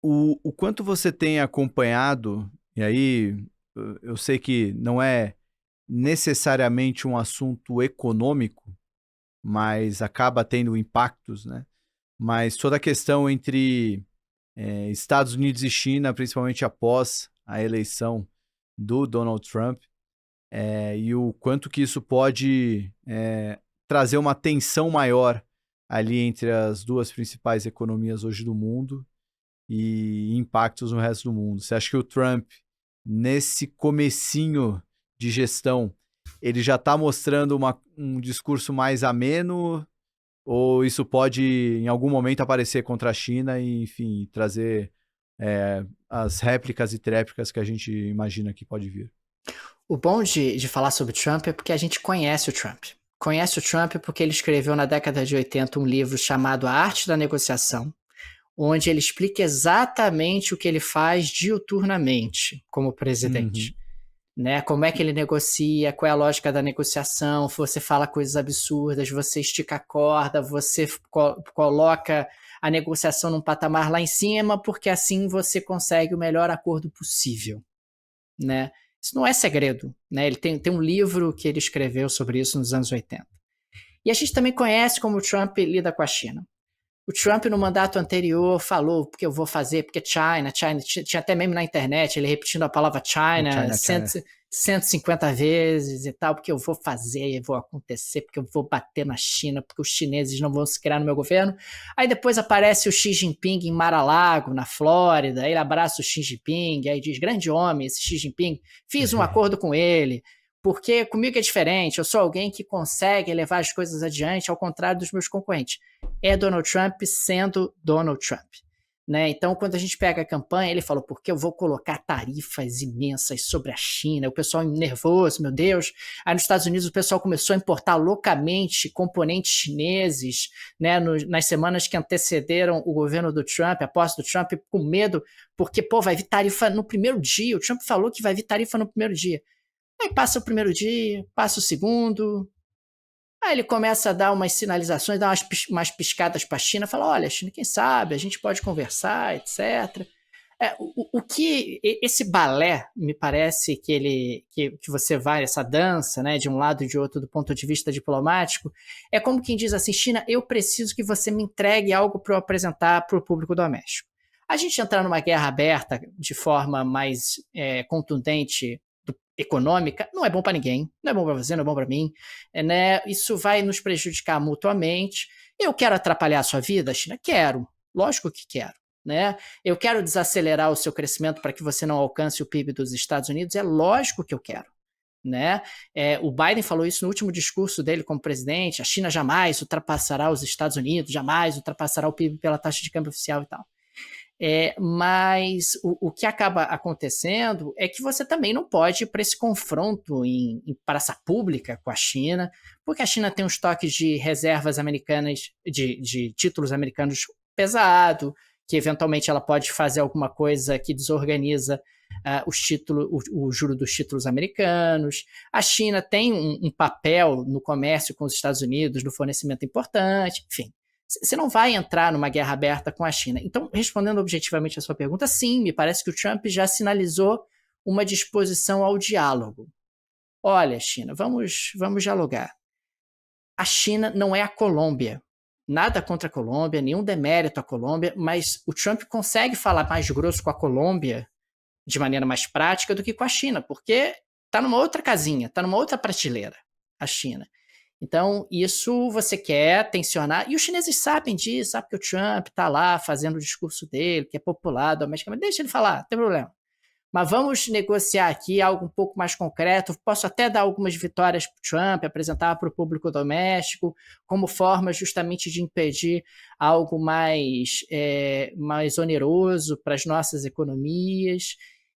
O quanto você tem acompanhado, e aí eu sei que não é necessariamente um assunto econômico, mas acaba tendo impactos, né? Mas toda a questão entre Estados Unidos e China, principalmente após a eleição do Donald Trump, e o quanto que isso pode trazer uma tensão maior ali entre as duas principais economias hoje do mundo e impactos no resto do mundo. Você acha que o Trump, nesse comecinho de gestão, ele já está mostrando um discurso mais ameno ou isso pode, em algum momento, aparecer contra a China e, enfim, trazer as réplicas e tréplicas que a gente imagina que pode vir? O bom de falar sobre o Trump é porque a gente conhece o Trump. Conhece o Trump porque ele escreveu na década de 80 um livro chamado A Arte da Negociação, onde ele explica exatamente o que ele faz diuturnamente como Uhum. presidente. Né? Como é que ele negocia, qual é a lógica da negociação, você fala coisas absurdas, você estica a corda, você coloca a negociação num patamar lá em cima, porque assim você consegue o melhor acordo possível, né? Isso não é segredo, né? Ele tem um livro que ele escreveu sobre isso nos anos 80. E a gente também conhece como o Trump lida com a China. O Trump, no mandato anterior, falou porque eu vou fazer, porque China, China, tinha até meme na internet, ele repetindo a palavra O China China, China. 150 vezes e tal, porque eu vou fazer, vou acontecer, porque eu vou bater na China, porque os chineses não vão se criar no meu governo. Aí depois aparece o Xi Jinping em Mar-a-Lago, na Flórida, aí ele abraça o Xi Jinping, aí diz, grande homem esse Xi Jinping, fiz um acordo com ele, porque comigo é diferente, eu sou alguém que consegue levar as coisas adiante, ao contrário dos meus concorrentes. É Donald Trump sendo Donald Trump. Né? Então, quando a gente pega a campanha, ele falou, porque eu vou colocar tarifas imensas sobre a China, o pessoal nervoso, meu Deus. Aí nos Estados Unidos o pessoal começou a importar loucamente componentes chineses, né, nas semanas que antecederam o governo do Trump, a posse do Trump, com medo, porque, pô, vai vir tarifa no primeiro dia, o Trump falou que vai vir tarifa no primeiro dia. Aí passa o primeiro dia, passa o segundo, aí ele começa a dar umas sinalizações, dar umas piscadas para a China, fala, olha, China, quem sabe, a gente pode conversar, etc. O que esse balé, me parece que você vai, essa dança, né, de um lado e de outro do ponto de vista diplomático, é como quem diz assim, China, eu preciso que você me entregue algo para eu apresentar para o público doméstico. A gente entrar numa guerra aberta de forma mais contundente econômica, não é bom para ninguém, não é bom para você, não é bom para mim, né? Isso vai nos prejudicar mutuamente. Eu quero atrapalhar a sua vida, China? Quero, lógico que quero. Né? Eu quero desacelerar o seu crescimento para que você não alcance o PIB dos Estados Unidos, é lógico que eu quero. Né? O Biden falou isso no último discurso dele como presidente, a China jamais ultrapassará os Estados Unidos, jamais ultrapassará o PIB pela taxa de câmbio oficial e tal. Mas o que acaba acontecendo é que você também não pode ir para esse confronto em praça pública com a China, porque a China tem um estoque de reservas americanas, de títulos americanos pesado, que eventualmente ela pode fazer alguma coisa que desorganiza o juro dos títulos americanos. A China tem um papel no comércio com os Estados Unidos, no fornecimento importante, enfim. Você não vai entrar numa guerra aberta com a China. Então, respondendo objetivamente a sua pergunta, sim, me parece que o Trump já sinalizou uma disposição ao diálogo. Olha, China, vamos dialogar. A China não é a Colômbia. Nada contra a Colômbia, nenhum demérito à Colômbia, mas o Trump consegue falar mais grosso com a Colômbia de maneira mais prática do que com a China, porque está numa outra casinha, está numa outra prateleira, a China. Então, isso você quer tensionar, e os chineses sabem disso, sabe que o Trump está lá fazendo o discurso dele, que é popular domesticamente, deixa ele falar, não tem problema. Mas vamos negociar aqui algo um pouco mais concreto. Posso até dar algumas vitórias para o Trump, apresentar para o público doméstico, como forma justamente de impedir algo mais oneroso para as nossas economias.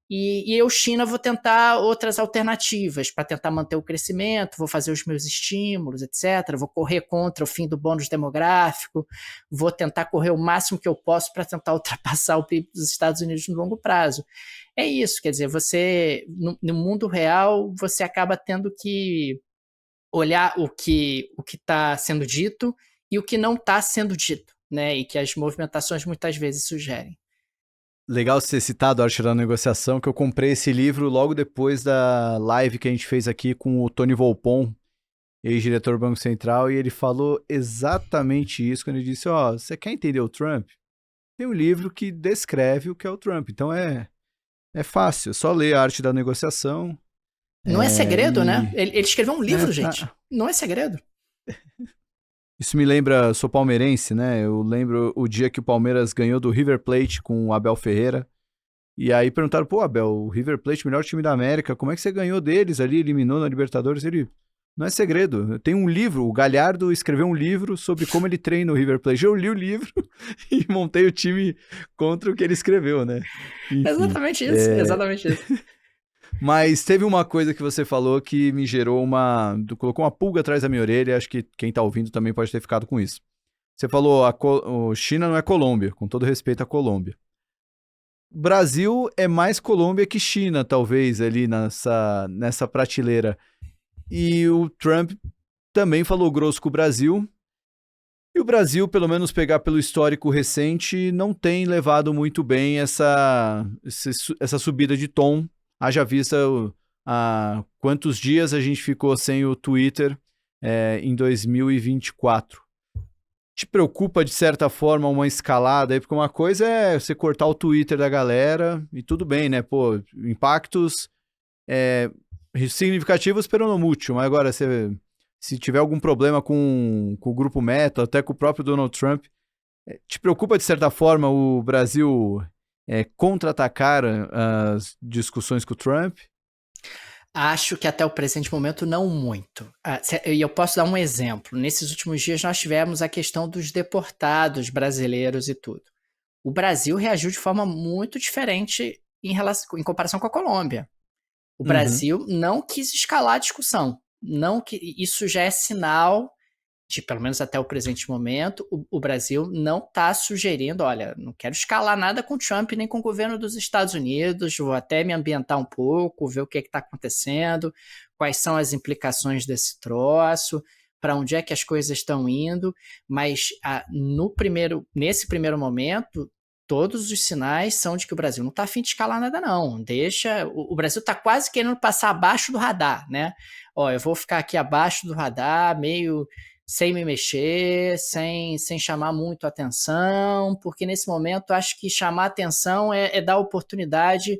E eu, China, vou tentar outras alternativas para tentar manter o crescimento, vou fazer os meus estímulos, etc. Vou correr contra o fim do bônus demográfico, vou tentar correr o máximo que eu posso para tentar ultrapassar o PIB dos Estados Unidos no longo prazo. É isso, quer dizer, você, no mundo real, você acaba tendo que olhar o que está sendo dito e o que não está sendo dito, né? E que as movimentações muitas vezes sugerem. Legal você ter citado a Arte da Negociação, que eu comprei esse livro logo depois da live que a gente fez aqui com o Tony Volpon, ex-diretor do Banco Central, e ele falou exatamente isso quando ele disse, ó, você quer entender o Trump? Tem um livro que descreve o que é o Trump, então é fácil, é só ler a Arte da Negociação. Não é segredo, né? E Ele escreveu um livro, gente. tá. Não é segredo. Isso me lembra, sou palmeirense, né? Eu lembro o dia que o Palmeiras ganhou do River Plate com o Abel Ferreira. E aí perguntaram, pô, Abel, o River Plate, melhor time da América, como é que você ganhou deles ali, eliminou na Libertadores? Ele, não é segredo, tem um livro, o Galhardo escreveu um livro sobre como ele treina o River Plate. Eu li o livro e montei o time contra o que ele escreveu, né? Enfim. Exatamente isso, exatamente isso. Mas teve uma coisa que você falou que me gerou colocou uma pulga atrás da minha orelha, acho que quem tá ouvindo também pode ter ficado com isso. Você falou, o China não é Colômbia, com todo respeito à Colômbia. Brasil é mais Colômbia que China, talvez, ali nessa prateleira. E o Trump também falou grosso com o Brasil. E o Brasil, pelo menos pegar pelo histórico recente, não tem levado muito bem essa subida de tom. Haja vista há quantos dias a gente ficou sem o Twitter em 2024. Te preocupa, de certa forma, uma escalada aí? Porque uma coisa é você cortar o Twitter da galera e tudo bem, né? Pô, impactos significativos, pero não mútil. Mas agora, se tiver algum problema com o grupo Meta, até com o próprio Donald Trump, te preocupa, de certa forma, o Brasil contra-atacar as discussões com o Trump? Acho que até o presente momento não muito. E eu posso dar um exemplo. Nesses últimos dias nós tivemos a questão dos deportados brasileiros e tudo. O Brasil reagiu de forma muito diferente em comparação com a Colômbia. O Brasil não quis escalar a discussão. Isso já é sinal de, pelo menos até o presente momento, o Brasil não está sugerindo, olha, não quero escalar nada com o Trump nem com o governo dos Estados Unidos, vou até me ambientar um pouco, ver o que está acontecendo, quais são as implicações desse troço, para onde é que as coisas estão indo, mas nesse primeiro momento, todos os sinais são de que o Brasil não está afim de escalar nada, não. O Brasil está quase querendo passar abaixo do radar, né? Ó, eu vou ficar aqui abaixo do radar, meio sem me mexer, sem chamar muito atenção, porque nesse momento acho que chamar atenção é dar oportunidade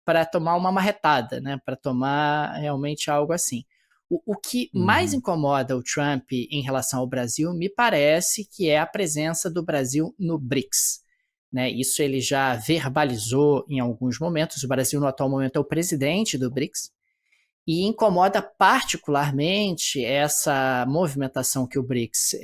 para tomar uma marretada, né? Para tomar realmente algo assim. O que mais incomoda o Trump em relação ao Brasil, me parece que é a presença do Brasil no BRICS. Né? Isso ele já verbalizou em alguns momentos. O Brasil, no atual momento, é o presidente do BRICS. E incomoda particularmente essa movimentação que o BRICS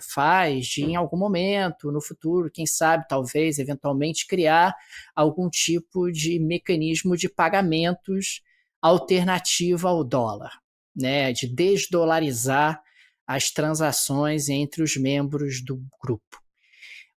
faz de, em algum momento, no futuro, quem sabe, talvez, eventualmente, criar algum tipo de mecanismo de pagamentos alternativo ao dólar, né? De desdolarizar as transações entre os membros do grupo.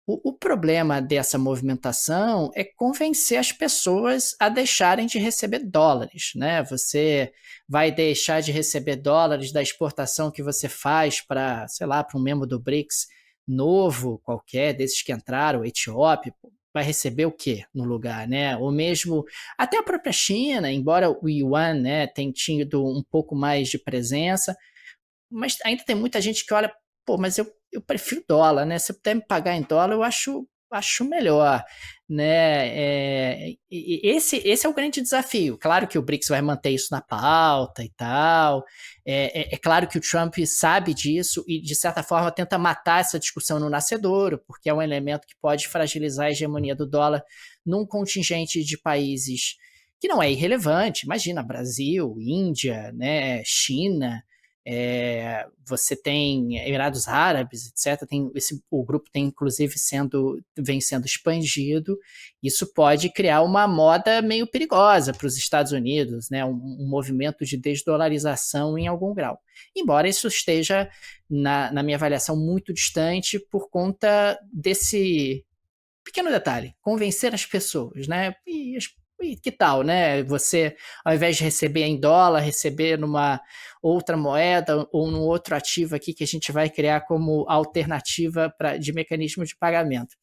O problema dessa movimentação é convencer as pessoas a deixarem de receber dólares, né? Você vai deixar de receber dólares da exportação que você faz para, sei lá, para um membro do BRICS novo, qualquer desses que entraram, Etiópia, vai receber o quê no lugar, né? Ou mesmo até a própria China, embora o yuan, né, tenha tido um pouco mais de presença, mas ainda tem muita gente que olha, pô, mas eu prefiro dólar, né? Se eu puder me pagar em dólar, eu acho melhor, né? Esse é o grande desafio. Claro que o BRICS vai manter isso na pauta e tal. É claro que o Trump sabe disso e, de certa forma, tenta matar essa discussão no nascedouro, porque é um elemento que pode fragilizar a hegemonia do dólar num contingente de países que não é irrelevante. Imagina, Brasil, Índia, né, China. Você tem Emirados Árabes, etc. O grupo tem, inclusive, vem sendo expandido. Isso pode criar uma moda meio perigosa para os Estados Unidos, né? Um movimento de desdolarização em algum grau. Embora isso esteja, na minha avaliação, muito distante por conta desse pequeno detalhe, convencer as pessoas, né? E que tal, né? Você, ao invés de receber em dólar, receber numa outra moeda ou num outro ativo aqui que a gente vai criar como alternativa de mecanismo de pagamento.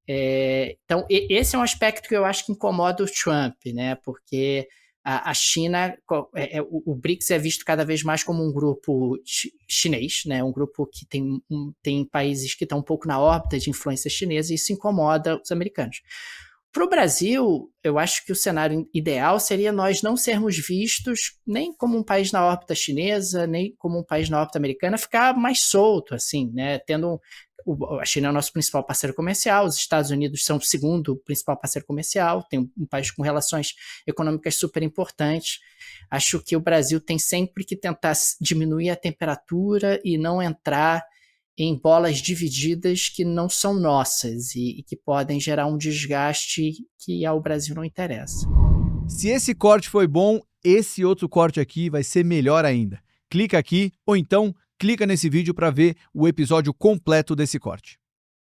Então, esse é um aspecto que eu acho que incomoda o Trump, né? Porque a China, o BRICS é visto cada vez mais como um grupo chinês, né? Um grupo que tem países que estão um pouco na órbita de influência chinesa, e isso incomoda os americanos. Para o Brasil, eu acho que o cenário ideal seria nós não sermos vistos nem como um país na órbita chinesa, nem como um país na órbita americana, ficar mais solto, assim, né? A China é o nosso principal parceiro comercial, os Estados Unidos são o segundo principal parceiro comercial, tem um país com relações econômicas super importantes. Acho que o Brasil tem sempre que tentar diminuir a temperatura e não entrar em bolas divididas que não são nossas e que podem gerar um desgaste que ao Brasil não interessa. Se esse corte foi bom, esse outro corte aqui vai ser melhor ainda. Clica aqui ou então clica nesse vídeo para ver o episódio completo desse corte.